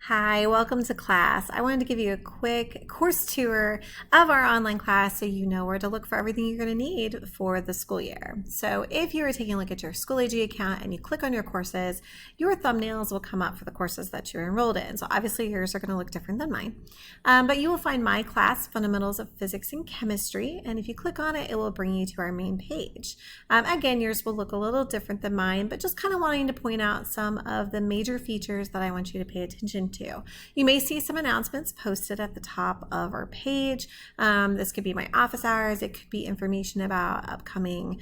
Hi, welcome to class. I wanted to give you a quick course tour of our online class so you know where to look for everything you're going to need for the school year. So if you are taking a look at your Schoology account and you click on your courses, your thumbnails will come up for the courses that you're enrolled in. So obviously yours are going to look different than mine. But you will find my class, Fundamentals of Physics and Chemistry, and if you click on it, it will bring you to our main page. Again, yours will look a little different than mine, but just kind of wanting to point out some of the major features that I want you to pay attention to. You may see some announcements posted at the top of our page. This could be my office hours. It could be information about upcoming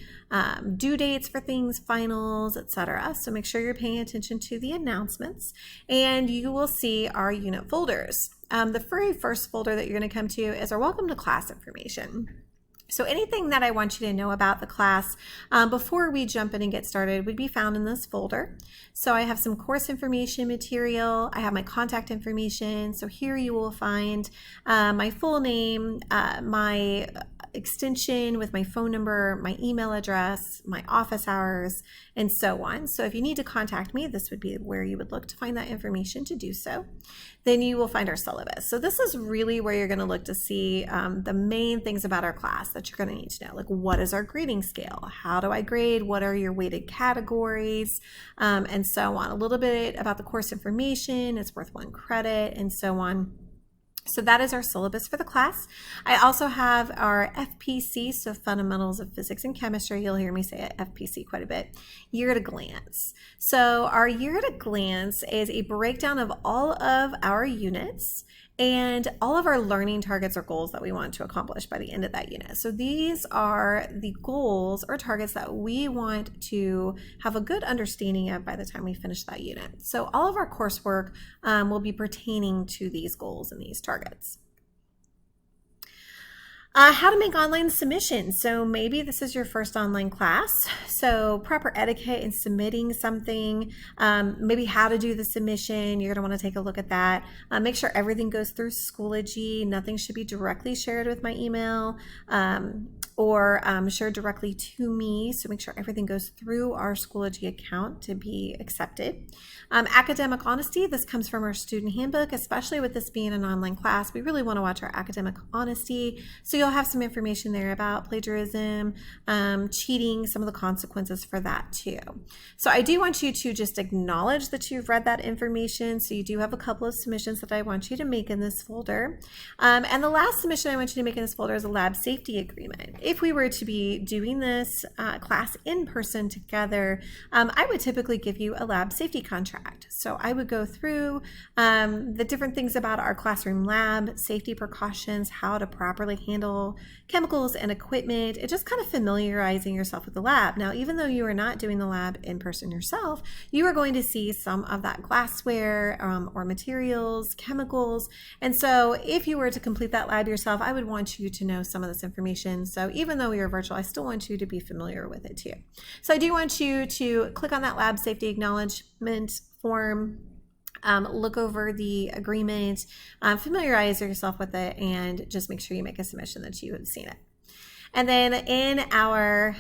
due dates for things, finals, etc. So make sure you're paying attention to the announcements, and you will see our unit folders. The very first folder that you're going to come to is our welcome to class information. So anything that I want you to know about the class before we jump in and get started would be found in this folder. So I have some course information material. I have my contact information. So here you will find my full name, my extension with my phone number, my email address, my office hours, and so on. So if you need to contact me, this would be where you would look to find that information to do so. Then you will find our syllabus. So this is really where you're going to look to see the main things about our class that you're going to need to know. Like, what is our grading scale? How do I grade? What are your weighted categories? And so on. A little bit about the course information. It's worth 1 credit, and so on. So that is our syllabus for the class. I also have our FPC, so Fundamentals of Physics and Chemistry. You'll hear me say it, FPC, quite a bit. Year at a glance. So our year at a glance is a breakdown of all of our units and all of our learning targets or goals that we want to accomplish by the end of that unit. So these are the goals or targets that we want to have a good understanding of by the time we finish that unit. So all of our coursework will be pertaining to these goals and these targets. How to make online submissions. So maybe this is your first online class. So proper etiquette in submitting something, maybe how to do the submission. You're going to want to take a look at that. Make sure everything goes through Schoology. Nothing should be directly shared with my email or shared directly to me. So make sure everything goes through our Schoology account to be accepted. Academic honesty. This comes from our student handbook, especially with this being an online class. We really want to watch our academic honesty. So you'll have some information there about plagiarism, cheating, some of the consequences for that too. So I do want you to just acknowledge that you've read that information. So you do have a couple of submissions that I want you to make in this folder. And the last submission I want you to make in this folder is a lab safety agreement. If we were to be doing this class in person together, I would typically give you a lab safety contract. So I would go through the different things about our classroom lab, safety precautions, how to properly handle chemicals and equipment, and just kind of familiarizing yourself with the lab. Now, even though you are not doing the lab in person yourself, you are going to see some of that glassware or materials, chemicals. And so if you were to complete that lab yourself, I would want you to know some of this information. So even though we are virtual, I still want you to be familiar with it too. So I do want you to click on that lab safety acknowledgement form, look over the agreement, familiarize yourself with it, and just make sure you make a submission that you have seen it. And then in our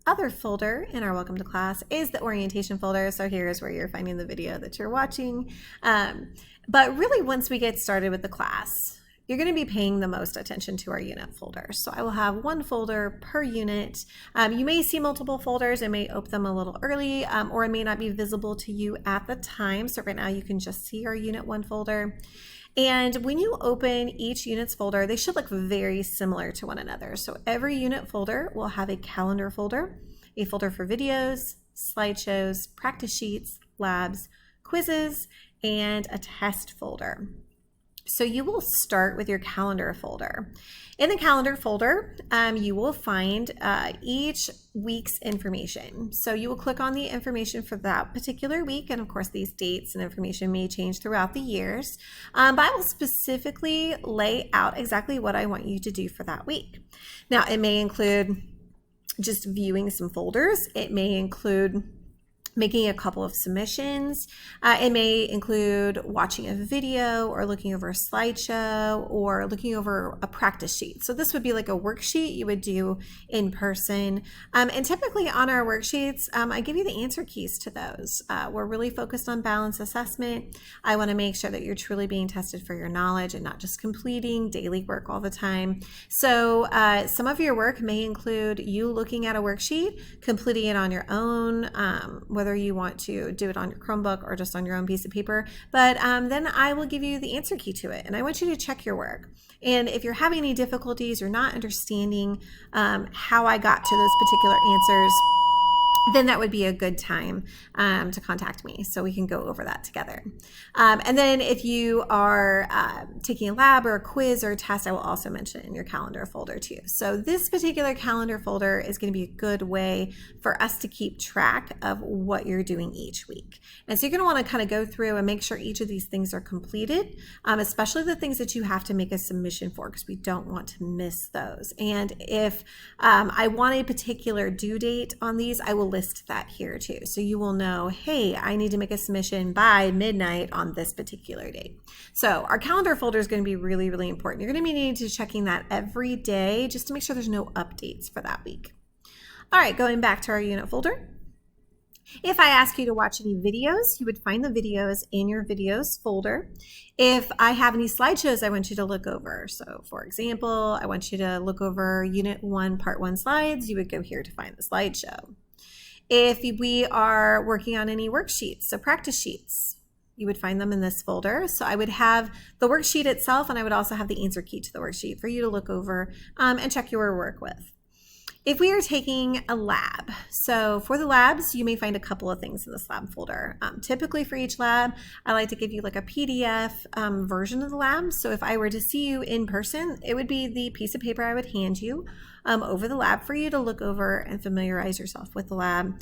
other folder in our welcome to class is the orientation folder. So here's where you're finding the video that you're watching. But really, once we get started with the class, you're going to be paying the most attention to our unit folder. So I will have 1 folder per unit. You may see multiple folders. I may open them a little early, or it may not be visible to you at the time. So right now you can just see our unit 1 folder. And when you open each unit's folder, they should look very similar to one another. So every unit folder will have a calendar folder, a folder for videos, slideshows, practice sheets, labs, quizzes, and a test folder. So you will start with your calendar folder. In the calendar folder, you will find each week's information. So you will click on the information for that particular week. And of course, these dates and information may change throughout the years. But I will specifically lay out exactly what I want you to do for that week. Now, it may include just viewing some folders. It may include making a couple of submissions. It may include watching a video or looking over a slideshow or looking over a practice sheet. So this would be like a worksheet you would do in person. And typically on our worksheets, I give you the answer keys to those. We're really focused on balance assessment. I want to make sure that you're truly being tested for your knowledge and not just completing daily work all the time. So some of your work may include you looking at a worksheet, completing it on your own, whether you want to do it on your Chromebook or just on your own piece of paper. But then I will give you the answer key to it, and I want you to check your work. And if you're having any difficulties or not understanding how I got to those particular answers, then that would be a good time to contact me so we can go over that together. And then if you are taking a lab or a quiz or a test, I will also mention it in your calendar folder too. So this particular calendar folder is going to be a good way for us to keep track of what you're doing each week. And so you're going to want to kind of go through and make sure each of these things are completed, especially the things that you have to make a submission for, because we don't want to miss those. And if I want a particular due date on these, I will list that here too. So you will know, hey, I need to make a submission by midnight on this particular date. So our calendar folder is going to be really, really important. You're going to be needing to checking that every day just to make sure there's no updates for that week. All right, going back to our unit folder. If I ask you to watch any videos, you would find the videos in your videos folder. If I have any slideshows I want you to look over, so for example, I want you to look over Unit 1, Part 1 slides, you would go here to find the slideshow. If we are working on any worksheets, so practice sheets, you would find them in this folder. So I would have the worksheet itself, and I would also have the answer key to the worksheet for you to look over and check your work with. If we are taking a lab, so for the labs, you may find a couple of things in this lab folder. Typically for each lab, I like to give you like a PDF version of the lab. So if I were to see you in person, it would be the piece of paper I would hand you over the lab for you to look over and familiarize yourself with the lab.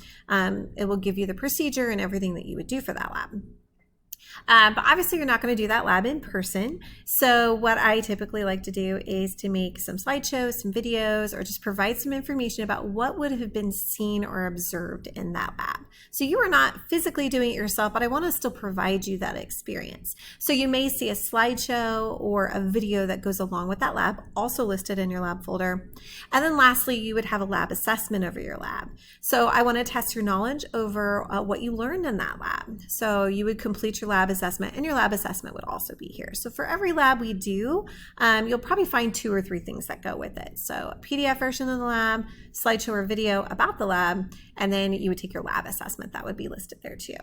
It will give you the procedure and everything that you would do for that lab. But obviously you're not going to do that lab in person. So what I typically like to do is to make some slideshows, some videos, or just provide some information about what would have been seen or observed in that lab. So you are not physically doing it yourself, but I want to still provide you that experience. So you may see a slideshow or a video that goes along with that lab, also listed in your lab folder. And then lastly, you would have a lab assessment over your lab. So I want to test your knowledge over what you learned in that lab. So you would complete your lab assessment, and your lab assessment would also be here. So for every lab we do, you'll probably find 2 or 3 things that go with it. So a PDF version of the lab, slideshow or video about the lab, and then you would take your lab assessment. That would be listed there too.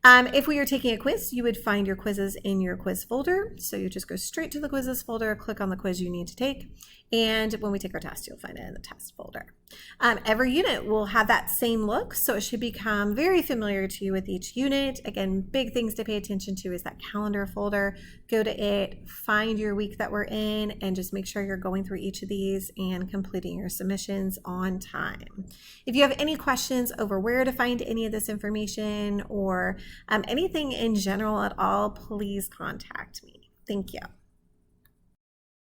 If we are taking a quiz, you would find your quizzes in your quiz folder. So you just go straight to the quizzes folder, click on the quiz you need to take, and when we take our test, you'll find it in the test folder. Every unit will have that same look, so it should become very familiar to you with each unit. Again, big things to pay attention to is that calendar folder. Go to it, find your week that we're in, and just make sure you're going through each of these and completing your submissions on time. If you have any questions over where to find any of this information or anything in general at all, please contact me. Thank you.